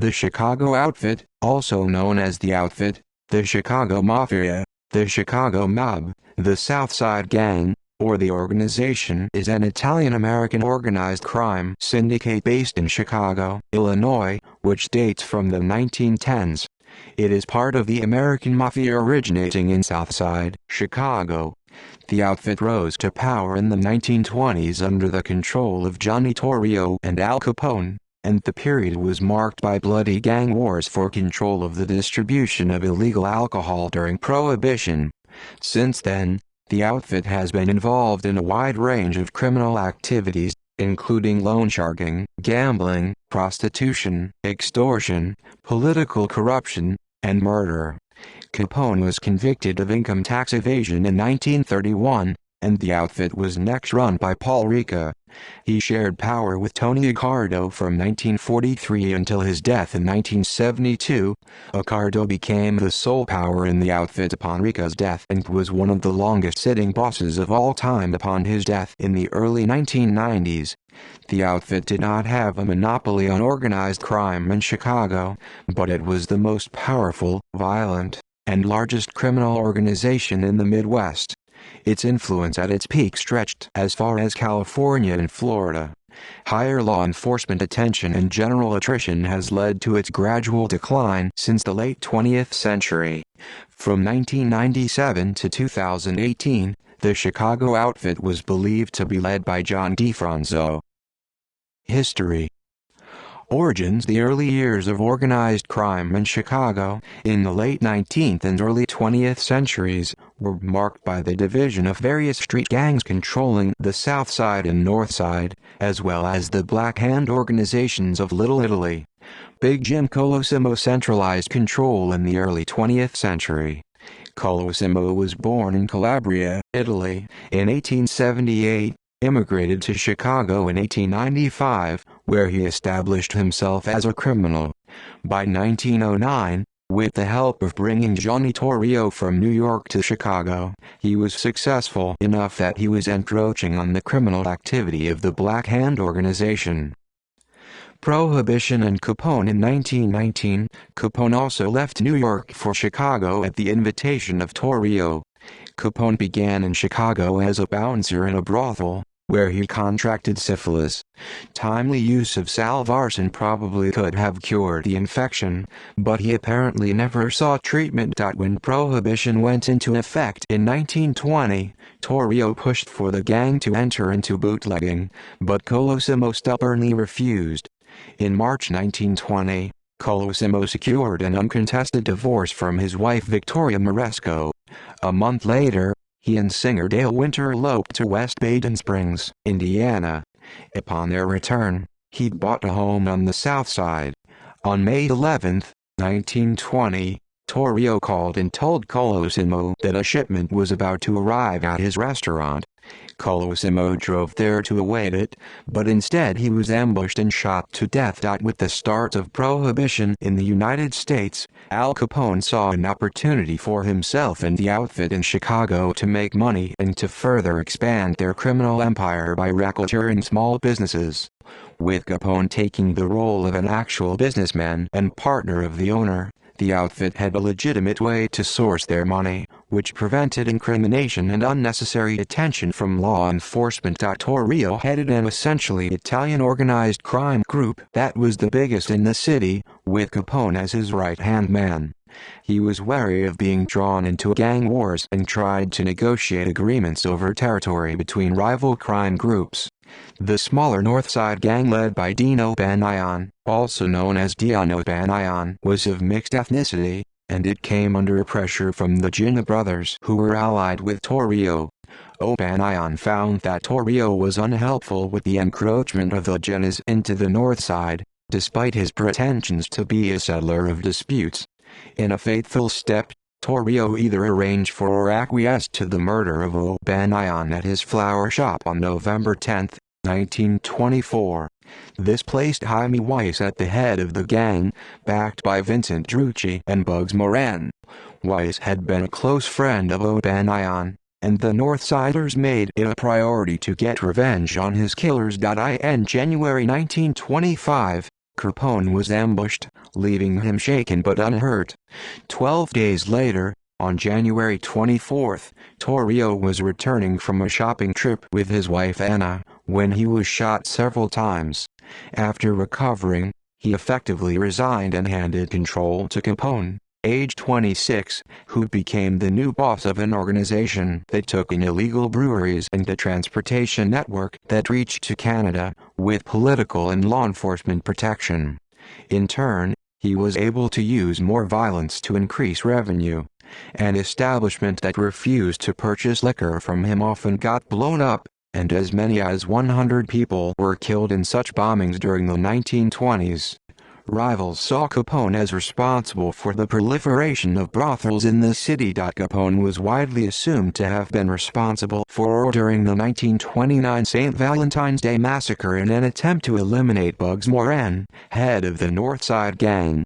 The Chicago Outfit, also known as the Outfit, the Chicago Mafia, the Chicago Mob, the South Side Gang, or the organization, is an Italian-American organized crime syndicate based in Chicago, Illinois, which dates from the 1910s. It is part of the American Mafia originating in Southside, Chicago. The outfit rose to power in the 1920s under the control of Johnny Torrio and Al Capone, and the period was marked by bloody gang wars for control of the distribution of illegal alcohol during Prohibition. Since then, the outfit has been involved in a wide range of criminal activities, including loan sharking, gambling, prostitution, extortion, political corruption, and murder. Capone was convicted of income tax evasion in 1931, and the outfit was next run by Paul Ricca. He shared power with Tony Accardo from 1943 until his death in 1972. Accardo became the sole power in the outfit upon Ricca's death and was one of the longest-sitting bosses of all time upon his death in the early 1990s. The outfit did not have a monopoly on organized crime in Chicago, but it was the most powerful, violent, and largest criminal organization in the Midwest. Its influence at its peak stretched as far as California and Florida. Higher law enforcement attention and general attrition has led to its gradual decline since the late 20th century. From 1997 to 2018, the Chicago outfit was believed to be led by John DeFranco. History. Origins. The early years of organized crime in Chicago, in the late 19th and early 20th centuries, were marked by the division of various street gangs controlling the South Side and North Side, as well as the Black Hand organizations of Little Italy. Big Jim Colosimo centralized control in the early 20th century. Colosimo was born in Calabria, Italy, in 1878. Immigrated to Chicago in 1895, where he established himself as a criminal. By 1909, with the help of bringing Johnny Torrio from New York to Chicago, he was successful enough that he was encroaching on the criminal activity of the Black Hand organization. Prohibition and Capone. In 1919, Capone also left New York for Chicago at the invitation of Torrio. Capone began in Chicago as a bouncer in a brothel, where he contracted syphilis. Timely use of salvarsan probably could have cured the infection, but he apparently never sought treatment. When Prohibition went into effect in 1920, Torrio pushed for the gang to enter into bootlegging, but Colosimo stubbornly refused. In March 1920, Colosimo secured an uncontested divorce from his wife Victoria Moresco. A month later, he and singer Dale Winter eloped to West Baden Springs, Indiana. Upon their return, he bought a home on the South Side. On May 11, 1920, Torrio called and told Colosimo that a shipment was about to arrive at his restaurant. Colosimo drove there to await it, but instead he was ambushed and shot to death. With the start of Prohibition in the United States, Al Capone saw an opportunity for himself and the outfit in Chicago to make money and to further expand their criminal empire by racketeering small businesses. With Capone taking the role of an actual businessman and partner of the owner, the outfit had a legitimate way to source their money, which prevented incrimination and unnecessary attention from law enforcement. Torrio headed an essentially Italian organized crime group that was the biggest in the city, with Capone as his right-hand man. He was wary of being drawn into gang wars and tried to negotiate agreements over territory between rival crime groups. The smaller North Side gang led by Dino Banion, also known as Diano Banion, was of mixed ethnicity, and it came under pressure from the Gina brothers who were allied with Torrio. Banion found that Torrio was unhelpful with the encroachment of the Ginas into the North Side, despite his pretensions to be a settler of disputes. In a fateful step, Torrio either arranged for or acquiesced to the murder of Banion at his flower shop on November 10, 1924. This placed Jaime Weiss at the head of the gang, backed by Vincent Drucci and Bugs Moran. Weiss had been a close friend of Banion, and the Northsiders made it a priority to get revenge on his killers. In January 1925, Capone was ambushed, leaving him shaken but unhurt. 12 days later, on January 24, Torrio was returning from a shopping trip with his wife Anna, when he was shot several times. After recovering, he effectively resigned and handed control to Capone, age 26, who became the new boss of an organization that took in illegal breweries and a transportation network that reached to Canada, with political and law enforcement protection. In turn, he was able to use more violence to increase revenue. An establishment that refused to purchase liquor from him often got blown up, and as many as 100 people were killed in such bombings during the 1920s. Rivals saw Capone as responsible for the proliferation of brothels in the city. Capone was widely assumed to have been responsible for ordering the 1929 St. Valentine's Day Massacre in an attempt to eliminate Bugs Moran, head of the Northside Gang.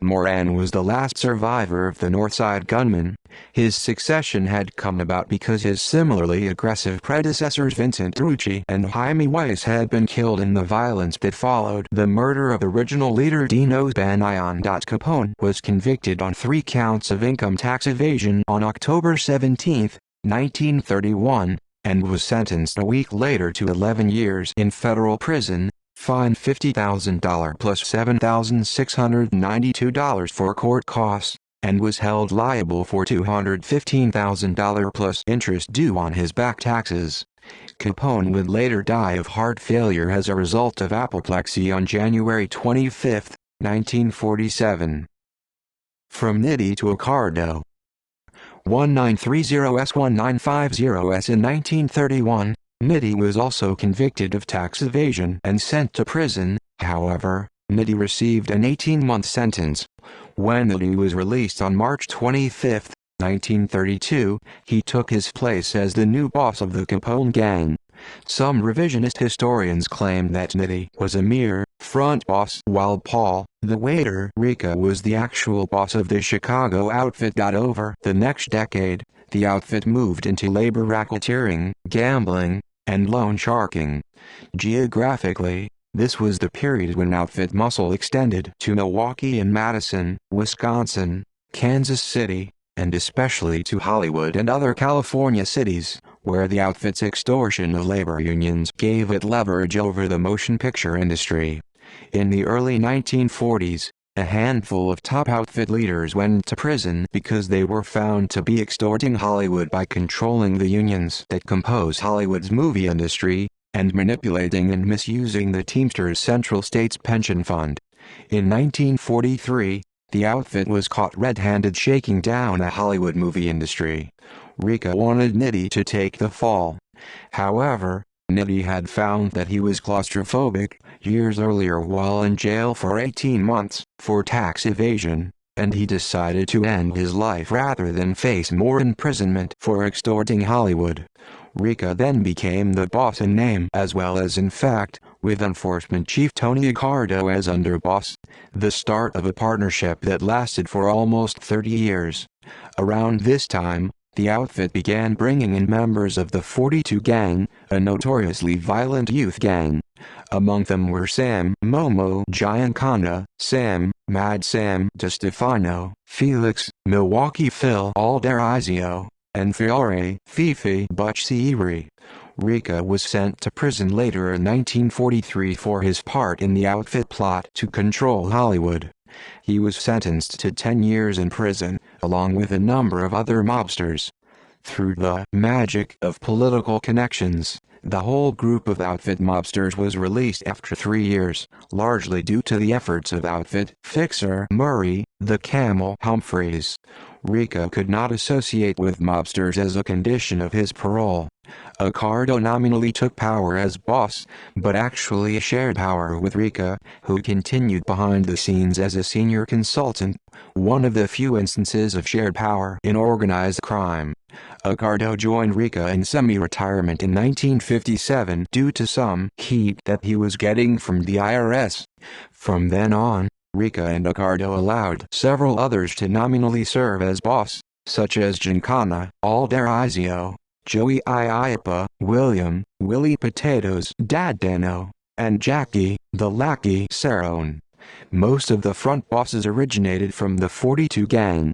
Moran was the last survivor of the Northside gunmen. His succession had come about because his similarly aggressive predecessors Vincent Trucci and Jaime Weiss had been killed in the violence that followed the murder of original leader Dino Banion. Capone was convicted on 3 counts of income tax evasion on October 17, 1931, and was sentenced a week later to 11 years in federal prison, fined $50,000 plus $7,692 for court costs, and was held liable for $215,000 plus interest due on his back taxes. Capone would later die of heart failure as a result of apoplexy on January 25, 1947. From Nitti to Accardo. 1930S-1950S. In 1931, Nitti was also convicted of tax evasion and sent to prison. However, Nitti received an 18-month sentence. When Nitti was released on March 25, 1932, he took his place as the new boss of the Capone gang. Some revisionist historians claim that Nitti was a mere front boss while Paul, the waiter Rica, was the actual boss of the Chicago outfit. Over the next decade, the outfit moved into labor racketeering, gambling, and loan sharking. Geographically, this was the period when outfit muscle extended to Milwaukee and Madison, Wisconsin, Kansas City, and especially to Hollywood and other California cities, where the outfit's extortion of labor unions gave it leverage over the motion picture industry. In the early 1940s, a handful of top outfit leaders went to prison because they were found to be extorting Hollywood by controlling the unions that compose Hollywood's movie industry, and manipulating and misusing the Teamsters Central States Pension Fund. In 1943, the outfit was caught red-handed shaking down the Hollywood movie industry. Rica wanted Nitti to take the fall. However, Nitti had found that he was claustrophobic years earlier while in jail for 18 months for tax evasion, and he decided to end his life rather than face more imprisonment for extorting Hollywood. Rica then became the boss in name as well as in fact, with enforcement chief Tony Accardo as underboss, the start of a partnership that lasted for almost 30 years. Around this time, the outfit began bringing in members of the 42 Gang, a notoriously violent youth gang. Among them were Sam Momo Giancana, Sam Mad Sam DeStefano, Felix Milwaukee Phil Alderizio, and Fiore Fifi Butch Seary. Rica was sent to prison later in 1943 for his part in the outfit plot to control Hollywood. He was sentenced to 10 years in prison, along with a number of other mobsters. Through the magic of political connections, the whole group of outfit mobsters was released after 3 years, largely due to the efforts of outfit fixer Murray, the Camel Humphreys. Rica could not associate with mobsters as a condition of his parole. Accardo nominally took power as boss, but actually shared power with Rica, who continued behind the scenes as a senior consultant, one of the few instances of shared power in organized crime. Accardo joined Rica in semi-retirement in 1957 due to some heat that he was getting from the IRS. From then on, Rica and Accardo allowed several others to nominally serve as boss, such as Giancana, Alderizio, Joey Iappa, Willie Potatoes Dadano, and Jackie, the Lackey Cerrone. Most of the front bosses originated from the 42 gang.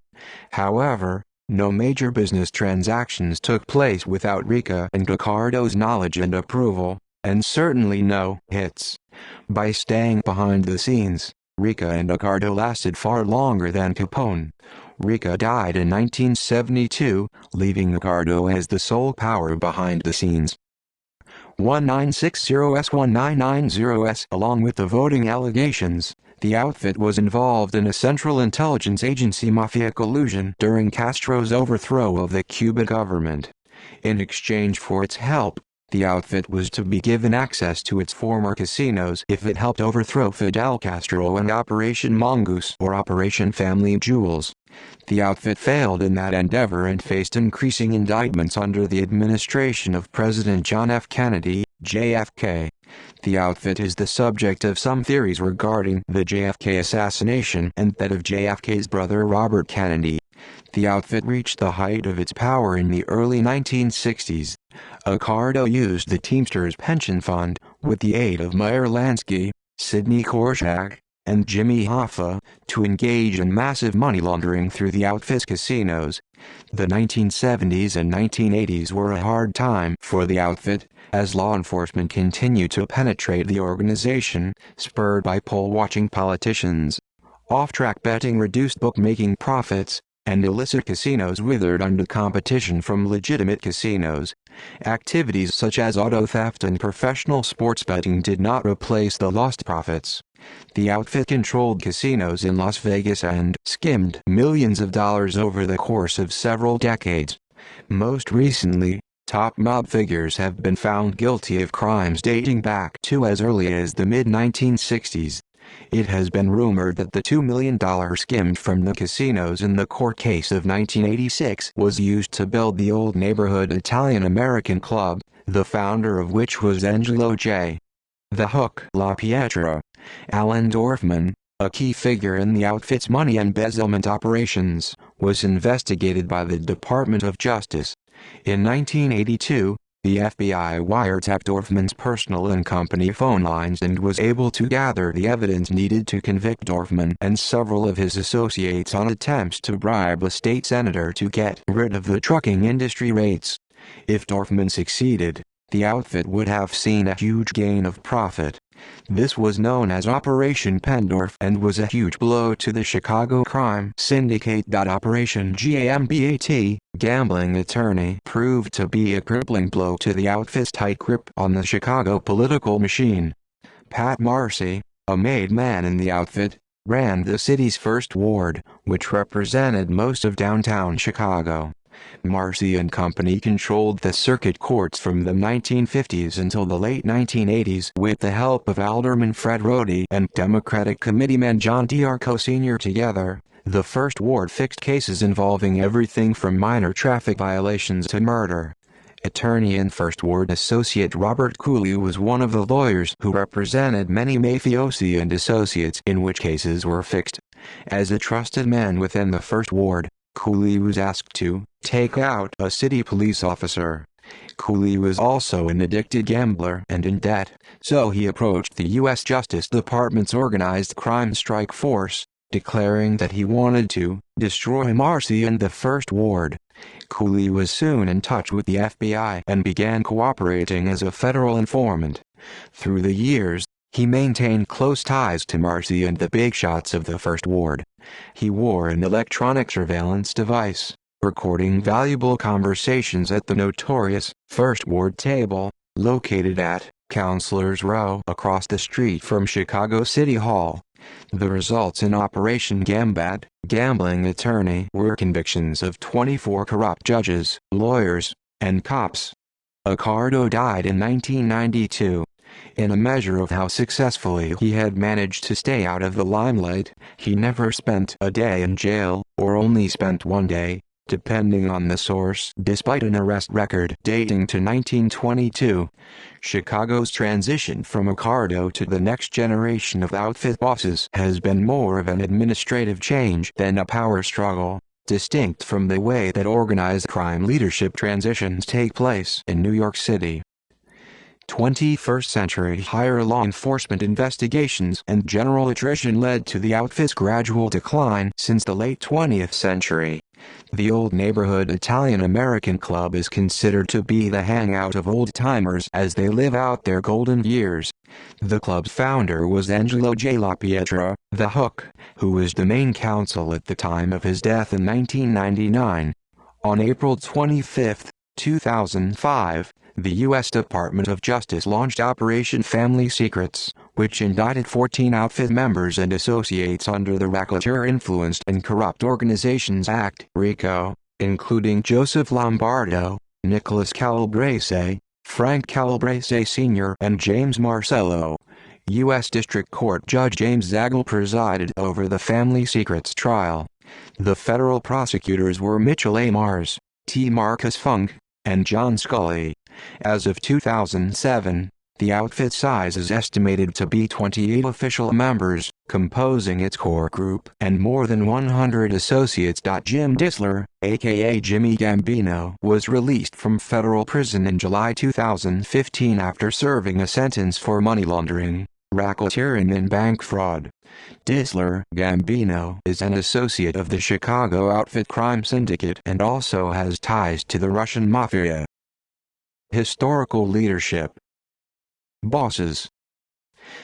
However, no major business transactions took place without Rica and Ricardo's knowledge and approval, and certainly no hits. By staying behind the scenes, Rica and Ricardo lasted far longer than Capone. Rica died in 1972, leaving Ricardo as the sole power behind the scenes. 1960S-1990S. Along with the voting allegations, the outfit was involved in a Central Intelligence Agency mafia collusion during Castro's overthrow of the Cuban government. In exchange for its help, the outfit was to be given access to its former casinos if it helped overthrow Fidel Castro and Operation Mongoose or Operation Family Jewels. The outfit failed in that endeavor and faced increasing indictments under the administration of President John F. Kennedy, JFK. The outfit is the subject of some theories regarding the JFK assassination and that of JFK's brother Robert Kennedy. The outfit reached the height of its power in the early 1960s. Ricardo used the Teamsters Pension Fund, with the aid of Meyer Lansky, Sidney Korshak, and Jimmy Hoffa, to engage in massive money laundering through the outfit's casinos. The 1970s and 1980s were a hard time for the outfit, as law enforcement continued to penetrate the organization, spurred by poll-watching politicians. Off-track betting reduced bookmaking profits, and illicit casinos withered under competition from legitimate casinos. Activities such as auto theft and professional sports betting did not replace the lost profits. The outfit controlled casinos in Las Vegas and skimmed millions of dollars over the course of several decades. Most recently, top mob figures have been found guilty of crimes dating back to as early as the mid-1960s. It has been rumored that the $2 million skimmed from the casinos in the court case of 1986 was used to build the old neighborhood Italian-American club, the founder of which was Angelo J. The Hook La Pietra. Alan Dorfman, a key figure in the outfit's money embezzlement operations, was investigated by the Department of Justice. In 1982, the FBI wiretapped Dorfman's personal and company phone lines and was able to gather the evidence needed to convict Dorfman and several of his associates on attempts to bribe a state senator to get rid of the trucking industry rates. If Dorfman succeeded, the outfit would have seen a huge gain of profit. This was known as Operation Pendorf and was a huge blow to the Chicago crime syndicate. Operation GAMBAT, Gambling Attorney, proved to be a crippling blow to the outfit's tight grip on the Chicago political machine. Pat Marcy, a made man in the outfit, ran the city's first ward, which represented most of downtown Chicago. Marcy and Company controlled the circuit courts from the 1950s until the late 1980s with the help of Alderman Fred Rohde and Democratic Committeeman John D'Arco Sr. Together, the First Ward fixed cases involving everything from minor traffic violations to murder. Attorney in First Ward Associate Robert Cooley was one of the lawyers who represented many mafiosi and associates in which cases were fixed. As a trusted man within the First Ward, Cooley was asked to take out a city police officer. Cooley was also an addicted gambler and in debt, so he approached the U.S. Justice Department's Organized Crime Strike Force, declaring that he wanted to destroy Marcy and the First Ward. Cooley was soon in touch with the FBI and began cooperating as a federal informant. Through the years, he maintained close ties to Marcy and the big shots of the First Ward. He wore an electronic surveillance device, recording valuable conversations at the notorious First Ward table, located at Counselor's Row across the street from Chicago City Hall. The results in Operation Gambat, Gambling Attorney, were convictions of 24 corrupt judges, lawyers, and cops. Ricardo died in 1992. In a measure of how successfully he had managed to stay out of the limelight, he never spent a day in jail, or only spent one day, depending on the source. Despite an arrest record dating to 1922, Chicago's transition from Ricardo to the next generation of outfit bosses has been more of an administrative change than a power struggle, distinct from the way that organized crime leadership transitions take place in New York City. 21st century higher law enforcement investigations and general attrition led to the outfit's gradual decline since the late 20th century. The Old Neighborhood Italian-American Club is considered to be the hangout of old-timers as they live out their golden years. The club's founder was Angelo J. La Pietra, the Hook, who was the main counsel at the time of his death in 1999. On April 25, 2005, the U.S. Department of Justice launched Operation Family Secrets, which indicted 14 outfit members and associates under the Racketeer-Influenced and Corrupt Organizations Act (RICO), including Joseph Lombardo, Nicholas Calabrese, Frank Calabrese Sr. and James Marcello. U.S. District Court Judge James Zagel presided over the Family Secrets trial. The federal prosecutors were Mitchell A. Mars, T. Marcus Funk, and John Scully. As of 2007, the outfit's size is estimated to be 28 official members, composing its core group and more than 100 associates. Jim Disler, aka Jimmy Gambino, was released from federal prison in July 2015 after serving a sentence for money laundering, racketeering and bank fraud. Disler, Gambino, is an associate of the Chicago outfit crime syndicate and also has ties to the Russian Mafia. Historical leadership. Bosses.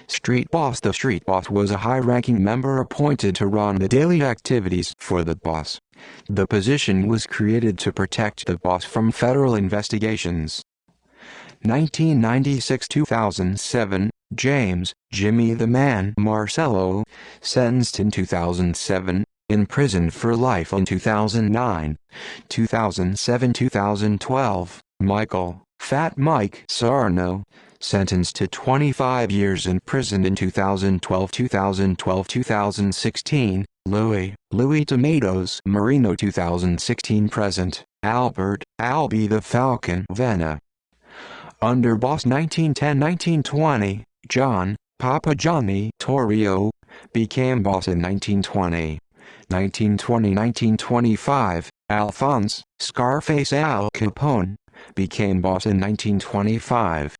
Street boss. The street boss was a high-ranking member appointed to run the daily activities for the boss. The position was created to protect the boss from federal investigations. 1996-2007, James, Jimmy the Man Marcello, sentenced in 2007, imprisoned for life in 2009. 2007-2012, Michael, Fat Mike Sarno, sentenced to 25 years in prison in 2012-2016, Louis Tomatoes Marino 2016-present, Albert, Albie the Falcon Venna. Underboss 1910-1920, John, Papa Johnny Torrio, became boss in 1920. 1920-1925, Alphonse, Scarface Al Capone, became boss in 1925.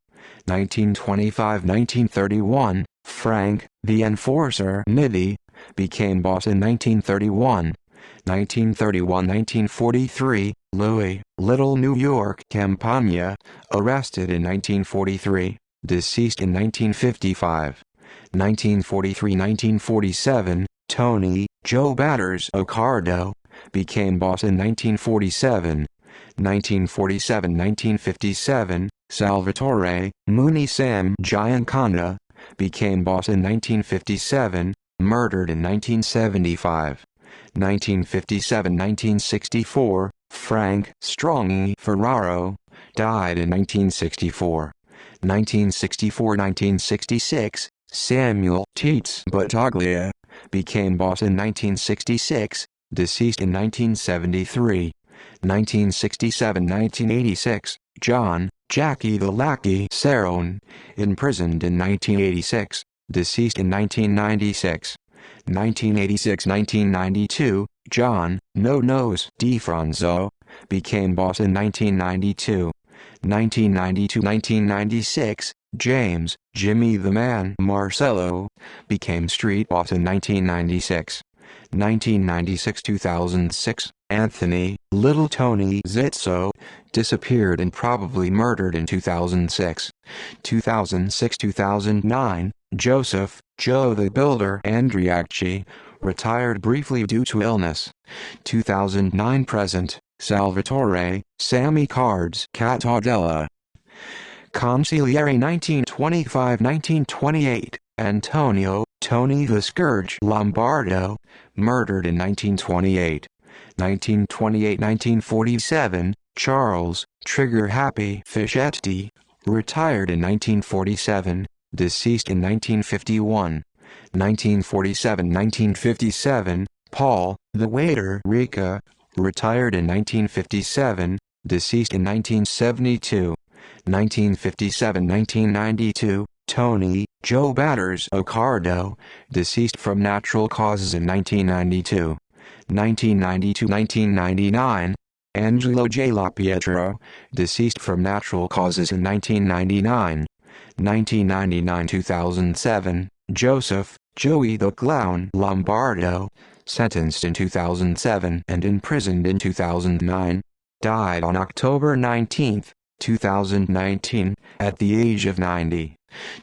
1925-1931, Frank, the Enforcer Nitti, became boss in 1931. 1931-1943, Louis, Little New York Campagna, arrested in 1943, deceased in 1955. 1943-1947, Tony, Joe Batters Occardo, became boss in 1947. 1947-1957, Salvatore, Mooney Sam Giancana, became boss in 1957, murdered in 1975. 1957-1964, Frank Strongy Ferraro, died in 1964. 1964-1966, Samuel Teets Battaglia, became boss in 1966, deceased in 1973. 1967-1986, John, Jackie the Lackey Cerrone, imprisoned in 1986, deceased in 1996. 1986-1992, John, No Nose DeFranzo, became boss in 1992. 1992-1996, James, Jimmy the Man Marcello, became street boss in 1996. 1996-2006, Anthony, Little Tony Zizzo, disappeared and probably murdered in 2006. 2006-2009, Joseph, Joe the Builder Andriacci, retired briefly due to illness. 2009-present, Salvatore, Sammy Cards Catadella. Consigliere 1925-1928, Antonio, Tony the Scourge Lombardo, murdered in 1928. 1928-1947, Charles, Trigger Happy Fischetti, retired in 1947, deceased in 1951. 1947-1957, Paul, the Waiter Rica, retired in 1957, deceased in 1972. 1957-1992, Tony, Joe Batters Occardo, deceased from natural causes in 1992. 1992-1999, Angelo J. La Pietra, deceased from natural causes in 1999. 1999-2007, Joseph, Joey the Clown Lombardo, sentenced in 2007 and imprisoned in 2009, died on October 19, 2019, at the age of 90.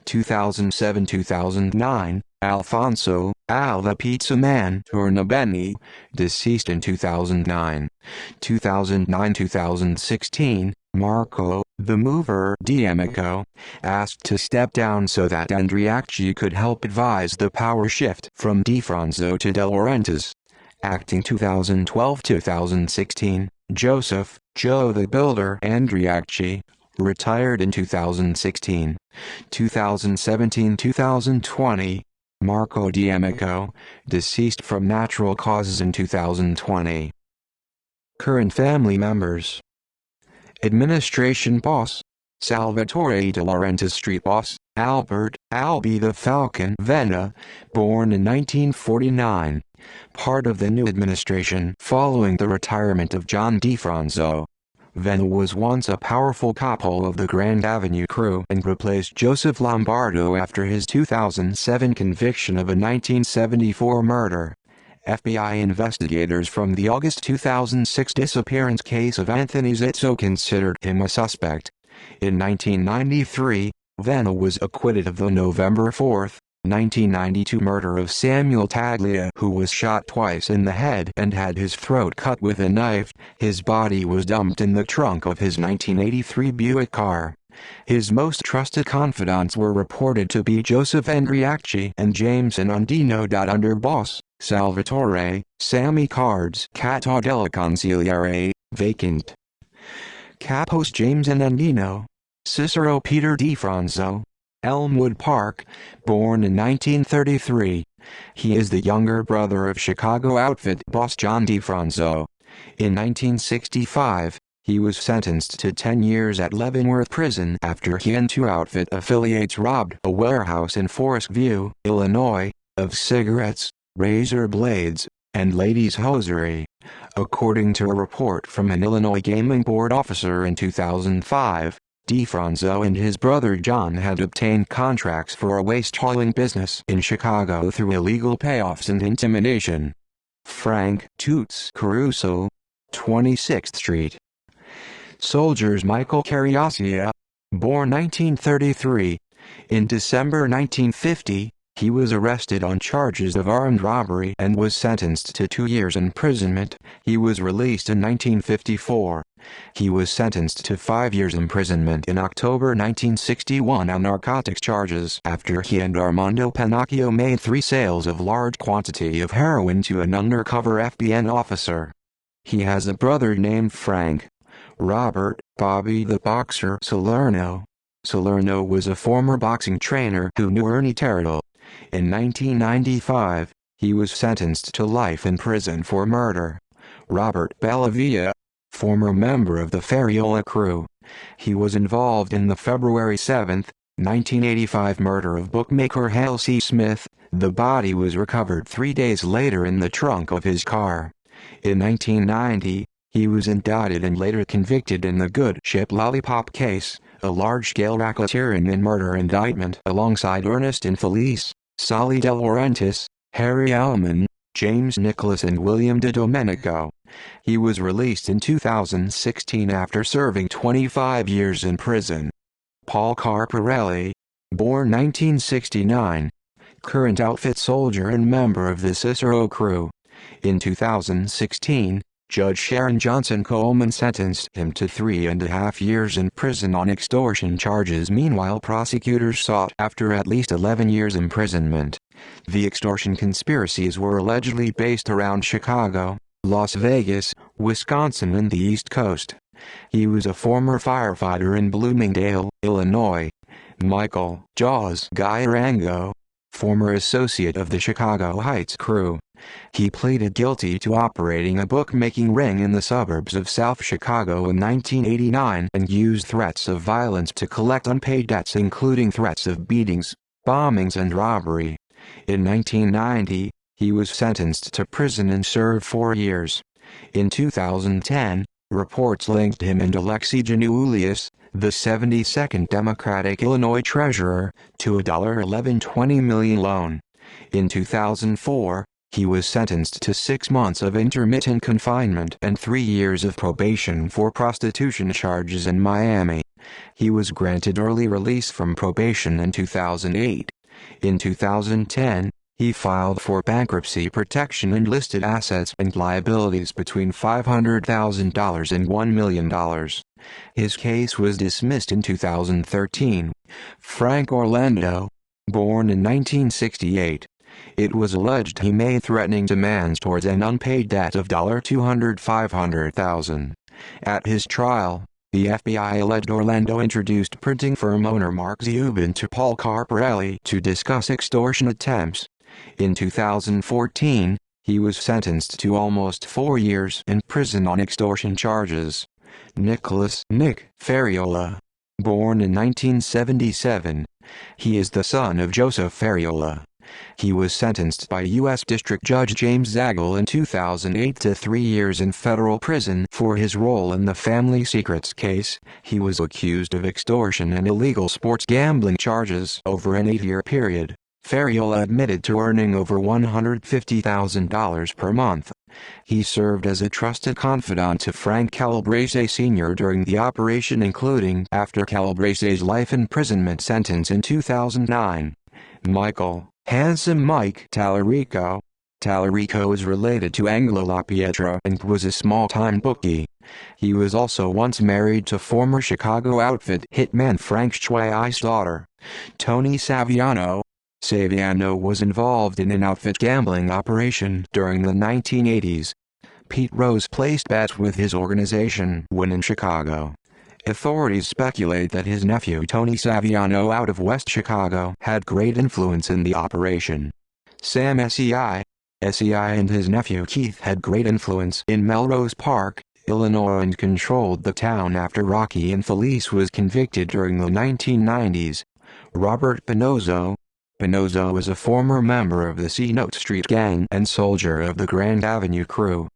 2007-2009, Alfonso, Al the Pizza Man Tornabene, deceased in 2009. 2009-2016, Marco, the Mover D'Amico, asked to step down so that Andriacchi could help advise the power shift from DiFranzo to De Laurentiis. Acting 2012-2016, Joseph, Joe the Builder Andriacchi, retired in 2016. 2017-2020, Marco D'Amico, deceased from natural causes in 2020. Current family members: Administration Boss, Salvatore De Laurentiis. Street Boss, Albert, Albie the Falcon Venna, born in 1949. Part of the new administration following the retirement of John DiFranzo. Venna was once a powerful capo of the Grand Avenue crew and replaced Joseph Lombardo after his 2007 conviction of a 1974 murder. FBI investigators from the August 2006 disappearance case of Anthony Zizzo considered him a suspect. In 1993, Venna was acquitted of the November 4, 1992 murder of Samuel Taglia, who was shot twice in the head and had his throat cut with a knife. His body was dumped in the trunk of his 1983 Buick car. His most trusted confidants were reported to be Joseph Andriacchi and James Annandino. Underboss, Salvatore, Sammy Cards, Cato della Consigliere, vacant. Capos James Annandino, Cicero Peter DiFranzo, Elmwood Park, born in 1933. He is the younger brother of Chicago outfit boss John DiFranzo. In 1965, he was sentenced to 10 years at Leavenworth Prison after he and two outfit affiliates robbed a warehouse in Forest View, Illinois, of cigarettes, razor blades, and ladies' hosiery. According to a report from an Illinois Gaming Board officer in 2005, DiFranzo and his brother John had obtained contracts for a waste hauling business in Chicago through illegal payoffs and intimidation. Frank Toots Caruso, 26th Street. Soldiers Michael Carriacia, born 1933. In December 1950, he was arrested on charges of armed robbery and was sentenced to 2 years imprisonment. He was released in 1954. He was sentenced to 5 years imprisonment in October 1961 on narcotics charges after he and Armando Pinocchio made 3 sales of large quantity of heroin to an undercover FBN officer. He has a brother named Frank. Robert Bobby the Boxer Salerno. Salerno was a former boxing trainer who knew Ernie Terrill. In 1995, he was sentenced to life in prison for murder. Robert Bellavia, former member of the Ferriola crew. He was involved in the February 7, 1985 murder of bookmaker Hale C. Smith. The body was recovered 3 days later in the trunk of his car. In 1990, he was indicted and later convicted in the Good Ship Lollipop case, a large-scale racketeering and murder indictment alongside Ernest and Felice, Sally De Laurentiis, Harry Allman, James Nicholas and William De Domenico. He was released in 2016 after serving 25 years in prison. Paul Carparelli, born 1969. Current outfit soldier and member of the Cicero crew. In 2016, Judge Sharon Johnson Coleman sentenced him to 3.5 years in prison on extortion charges. Meanwhile, prosecutors sought after at least 11 years imprisonment. The extortion conspiracies were allegedly based around Chicago, Las Vegas, Wisconsin and the East Coast. He was a former firefighter in Bloomingdale, Illinois. Michael Jaws Gairango, former associate of the Chicago Heights crew. He pleaded guilty to operating a bookmaking ring in the suburbs of South Chicago in 1989 and used threats of violence to collect unpaid debts, including threats of beatings, bombings and robbery. In 1990, he was sentenced to prison and served 4 years. In 2010, reports linked him and Alexei Janulius, the 72nd Democratic Illinois treasurer, to a $11.20 million loan. In 2004, he was sentenced to 6 months of intermittent confinement and 3 years of probation for prostitution charges in Miami. He was granted early release from probation in 2008. In 2010, he filed for bankruptcy protection and listed assets and liabilities between $500,000 and $1 million. His case was dismissed in 2013. Frank Orlando, born in 1968. It was alleged he made threatening demands towards an unpaid debt of $500,000. At his trial, the FBI alleged Orlando introduced printing firm owner Mark Zubin to Paul Carparelli to discuss extortion attempts. In 2014, he was sentenced to almost 4 years in prison on extortion charges. Nicholas "Nick" Ferriola, born in 1977. He is the son of Joseph Ferriola. He was sentenced by U.S. District Judge James Zagel in 2008 to 3 years in federal prison for his role in the family secrets case. He was accused of extortion and illegal sports gambling charges over an 8-year period. Ferriola admitted to earning over $150,000 per month. He served as a trusted confidant to Frank Calabrese Sr. during the operation, including after Calabrese's life imprisonment sentence in 2009. Michael "Handsome Mike" Tallarico. Tallarico is related to Angelo La Pietra and was a small-time bookie. He was also once married to former Chicago outfit hitman Frank Schwei's daughter, Tony Saviano. Saviano was involved in an outfit gambling operation during the 1980s. Pete Rose placed bets with his organization when in Chicago. Authorities speculate that his nephew Tony Saviano out of West Chicago had great influence in the operation. Sam SEI and his nephew Keith had great influence in Melrose Park, Illinois, and controlled the town after Rocky and Felice was convicted during the 1990s. Robert Pinozzo. Pinozzo was a former member of the C-Note Street Gang and soldier of the Grand Avenue crew.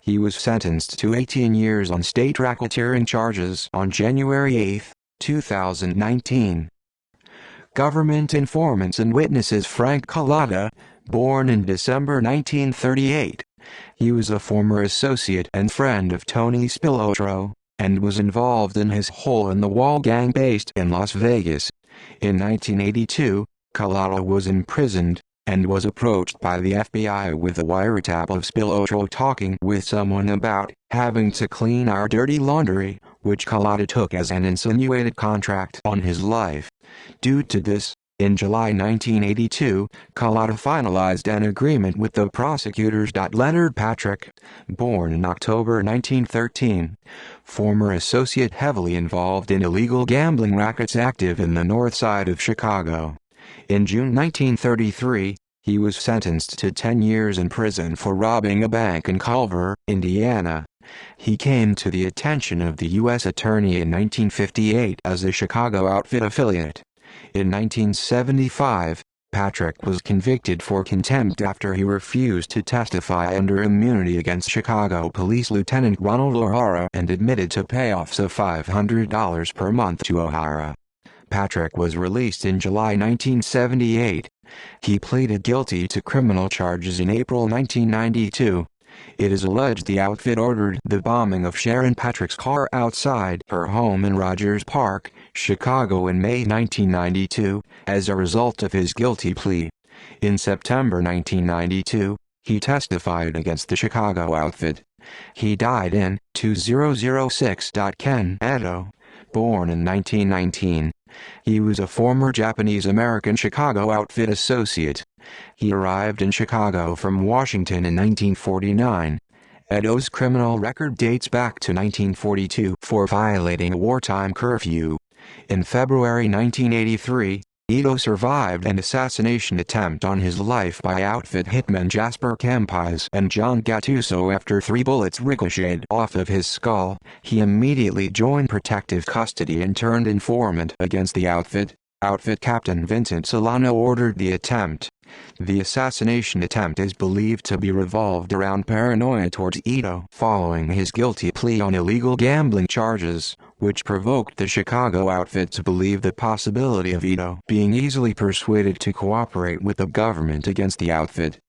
He was sentenced to 18 years on state racketeering charges on January 8, 2019. Government informants and witnesses. Frank Collada, born in December 1938. He was a former associate and friend of Tony Spilotro, and was involved in his hole-in-the-wall gang based in Las Vegas. In 1982, Collada was imprisoned, and was approached by the FBI with a wiretap of Spilotro talking with someone about having to clean our dirty laundry, which Collada took as an insinuated contract on his life. Due to this, in July 1982, Collada finalized an agreement with the prosecutors. Leonard Patrick, born in October 1913, former associate heavily involved in illegal gambling rackets active in the north side of Chicago. In June 1933, he was sentenced to 10 years in prison for robbing a bank in Culver, Indiana. He came to the attention of the U.S. Attorney in 1958 as a Chicago outfit affiliate. In 1975, Patrick was convicted for contempt after he refused to testify under immunity against Chicago Police Lieutenant Ronald O'Hara and admitted to payoffs of $500 per month to O'Hara. Patrick was released in July 1978. He pleaded guilty to criminal charges in April 1992. It is alleged the outfit ordered the bombing of Sharon Patrick's car outside her home in Rogers Park, Chicago in May 1992, as a result of his guilty plea. In September 1992, he testified against the Chicago outfit. He died in 2006. Ken Edo, born in 1919. He was a former Japanese-American Chicago outfit associate. He arrived in Chicago from Washington in 1949. Edo's criminal record dates back to 1942 for violating a wartime curfew. In February 1983, Edo survived an assassination attempt on his life by outfit hitmen Jasper Campise and John Gattuso. After 3 bullets ricocheted off of his skull, he immediately joined protective custody and turned informant against the outfit. Outfit Captain Vincent Solano ordered the attempt. The assassination attempt is believed to be revolved around paranoia towards Edo following his guilty plea on illegal gambling charges, which provoked the Chicago outfit to believe the possibility of Ito being easily persuaded to cooperate with the government against the outfit.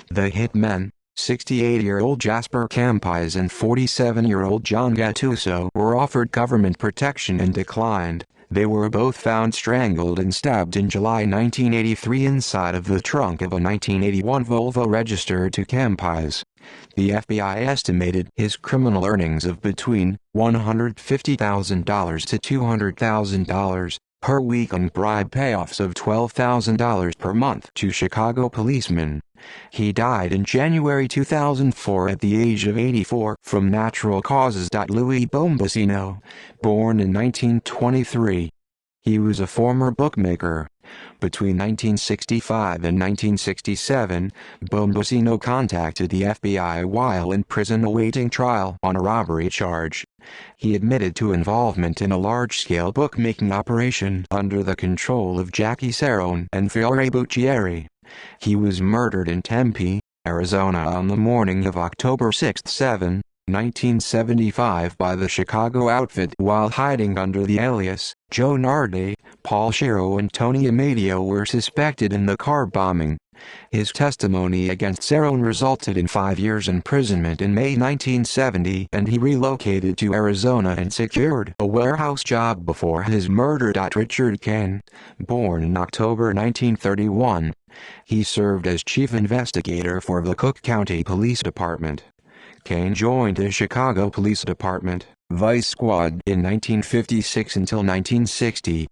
The hitmen, 68-year-old Jasper Campise and 47-year-old John Gattuso, were offered government protection and declined. They were both found strangled and stabbed in July 1983 inside of the trunk of a 1981 Volvo registered to Campise. The FBI estimated his criminal earnings of between $150,000 to $200,000 per week on bribe payoffs of $12,000 per month to Chicago policemen. He died in January 2004 at the age of 84 from natural causes. Louis Bombasino, born in 1923. He was a former bookmaker. Between 1965 and 1967, Bombasino contacted the FBI while in prison awaiting trial on a robbery charge. He admitted to involvement in a large-scale bookmaking operation under the control of Jackie Cerrone and Fiore Buccieri. He was murdered in Tempe, Arizona on the morning of October 6-7, 1975 by the Chicago outfit while hiding under the alias Joe Nardi. Paul Shiro and Tony Amadio were suspected in the car bombing. His testimony against Cerrone resulted in 5 years imprisonment in May 1970 and he relocated to Arizona and secured a warehouse job before his murder. Richard Cain, born in October 1931. He served as chief investigator for the Cook County Police Department. Cain joined the Chicago Police Department, Vice Squad, in 1956 until 1960.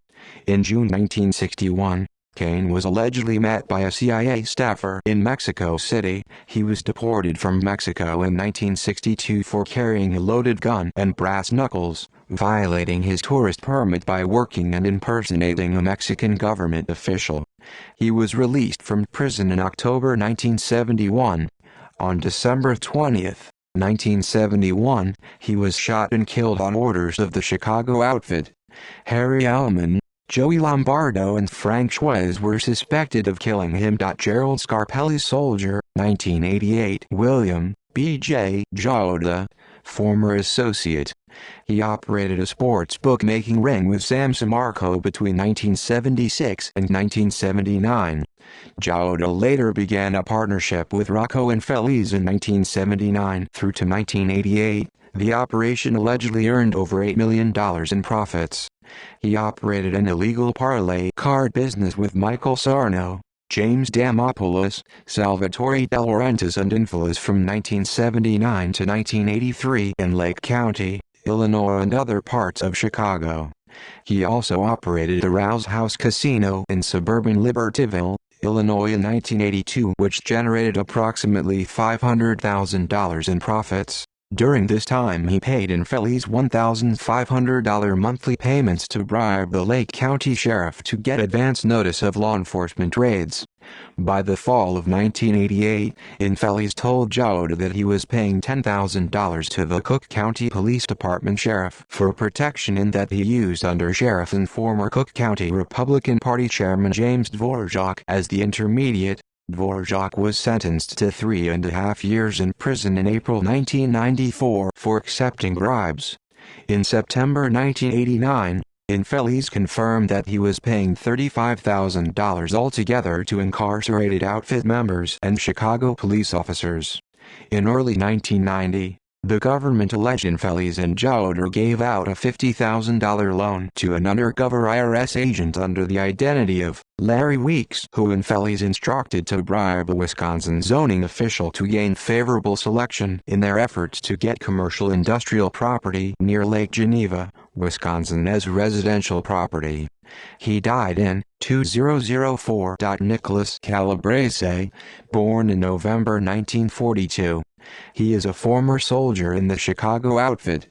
In June 1961, Cain was allegedly met by a CIA staffer in Mexico City. He was deported from Mexico in 1962 for carrying a loaded gun and brass knuckles, violating his tourist permit by working and impersonating a Mexican government official. He was released from prison in October 1971. On December 20, 1971, he was shot and killed on orders of the Chicago outfit. Harry Allman, Joey Lombardo and Frank Schwez were suspected of killing him. Gerald Scarpelli's soldier, 1988. William B.J. Jauda, former associate. He operated a sports bookmaking ring with Sam Samarco between 1976 and 1979. Jauda later began a partnership with Rocco Infeliz in 1979 through to 1988. The operation allegedly earned over $8 million in profits. He operated an illegal parlay card business with Michael Sarno, James Damopoulos, Salvatore De Laurentiis and Infeliz from 1979 to 1983 in Lake County, Illinois and other parts of Chicago. He also operated a Rouse House Casino in suburban Libertyville, Illinois in 1982, which generated approximately $500,000 in profits. During this time he paid Infeliz $1,500 monthly payments to bribe the Lake County Sheriff to get advance notice of law enforcement raids. By the fall of 1988, Infeliz told Jauda that he was paying $10,000 to the Cook County Police Department Sheriff for protection and that he used under-sheriff and former Cook County Republican Party Chairman James Dvorak as the intermediate. Dvorak was sentenced to 3.5 years in prison in April 1994 for accepting bribes. In September 1989, Infeliz confirmed that he was paying $35,000 altogether to incarcerated outfit members and Chicago police officers. In early 1990, the government alleged Infeliz and Jauda gave out a $50,000 loan to an undercover IRS agent under the identity of Larry Weeks, who Infeliz instructed to bribe a Wisconsin zoning official to gain favorable selection in their efforts to get commercial industrial property near Lake Geneva, Wisconsin as residential property. He died in 2004. Nicholas Calabrese, born in November 1942. He is a former soldier in the Chicago outfit.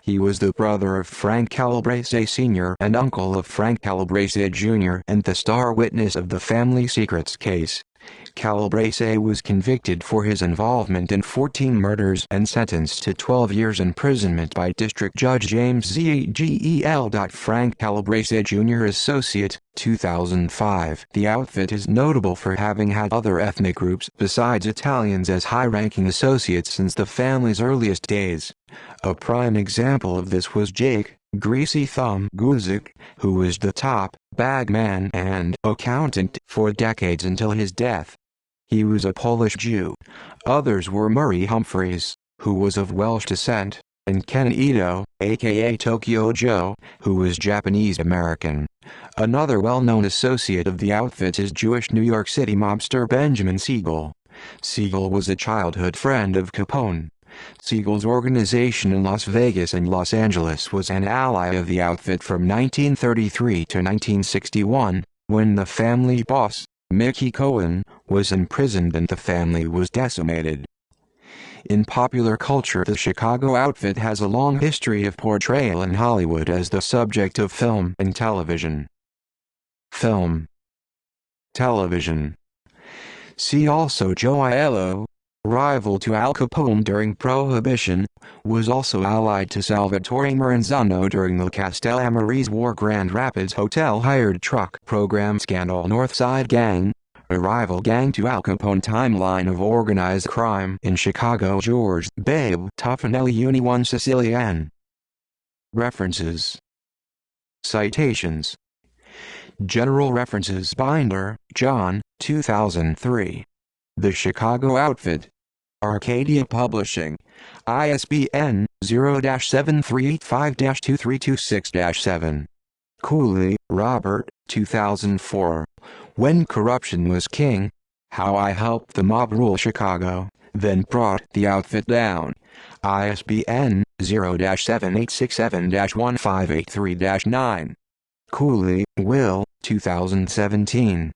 He was the brother of Frank Calabrese Sr. and uncle of Frank Calabrese Jr. and the star witness of the family secrets case. Calabrese was convicted for his involvement in 14 murders and sentenced to 12 years imprisonment by District Judge James Zegel. Frank Calabrese Jr. Associate, 2005. The outfit is notable for having had other ethnic groups besides Italians as high-ranking associates since the family's earliest days. A prime example of this was Jake "Greasy Thumb" Guzik, who was the top bagman and accountant for decades until his death. He was a Polish Jew. Others were Murray Humphreys, who was of Welsh descent, and Ken Ito, aka Tokyo Joe, who was Japanese-American. Another well-known associate of the outfit is Jewish New York City mobster Benjamin Siegel. Siegel was a childhood friend of Capone. Siegel's organization in Las Vegas and Los Angeles was an ally of the outfit from 1933 to 1961, when the family boss, Mickey Cohen, was imprisoned and the family was decimated. In popular culture, the Chicago outfit has a long history of portrayal in Hollywood as the subject of film and television. Film. Television. See also Joe Aiello, rival to Al Capone during Prohibition, was also allied to Salvatore Maranzano during the Castellamarese War. Grand Rapids Hotel hired truck program scandal. Northside Gang, a rival gang to Al Capone. Timeline of organized crime in Chicago. George Babe Tuffanelli Uni 1 Sicilian. References. Citations. General References Binder, John, 2003. The Chicago Outfit. Arcadia Publishing. ISBN 0-7385-2326-7. Cooley, Robert, 2004. When Corruption Was King. How I Helped the Mob Rule Chicago, Then Brought the Outfit Down. ISBN 0-7867-1583-9. Cooley, Will, 2017.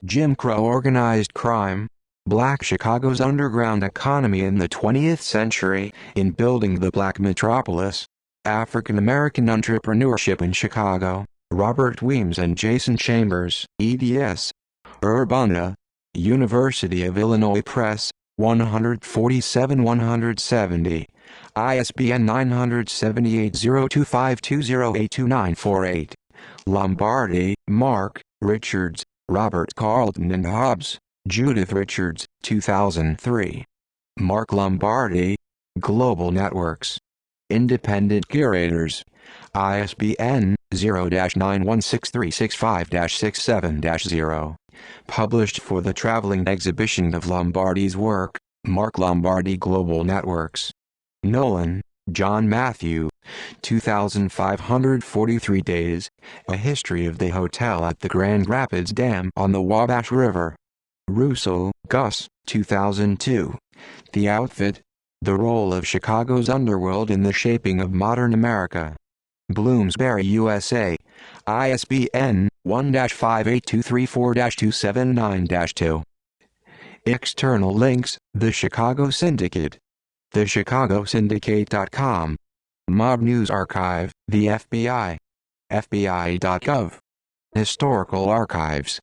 Jim Crow Organized Crime. Black Chicago's Underground Economy in the 20th Century, in Building the Black Metropolis. African American Entrepreneurship in Chicago. Robert Weems and Jason Chambers, eds. Urbana. University of Illinois Press, 147-170. ISBN 978-02520829828. Lombardi, Mark, Richards, Robert Carlton and Hobbs, Judith Richards, 2003. Mark Lombardi. Global Networks. Independent Curators. ISBN 0-916365-67-0. Published for the traveling exhibition of Lombardi's work, Mark Lombardi. Global Networks. Nolan, John Matthew. 2,543 Days, A History of the Hotel at the Grand Rapids Dam on the Wabash River. Russo, Gus, 2002. The Outfit. The Role of Chicago's Underworld in the Shaping of Modern America. Bloomsbury, USA. ISBN 1-58234-279-2. External links: The Chicago Syndicate. TheChicagoSyndicate.com. Mob News Archive, the FBI. FBI.gov. Historical Archives.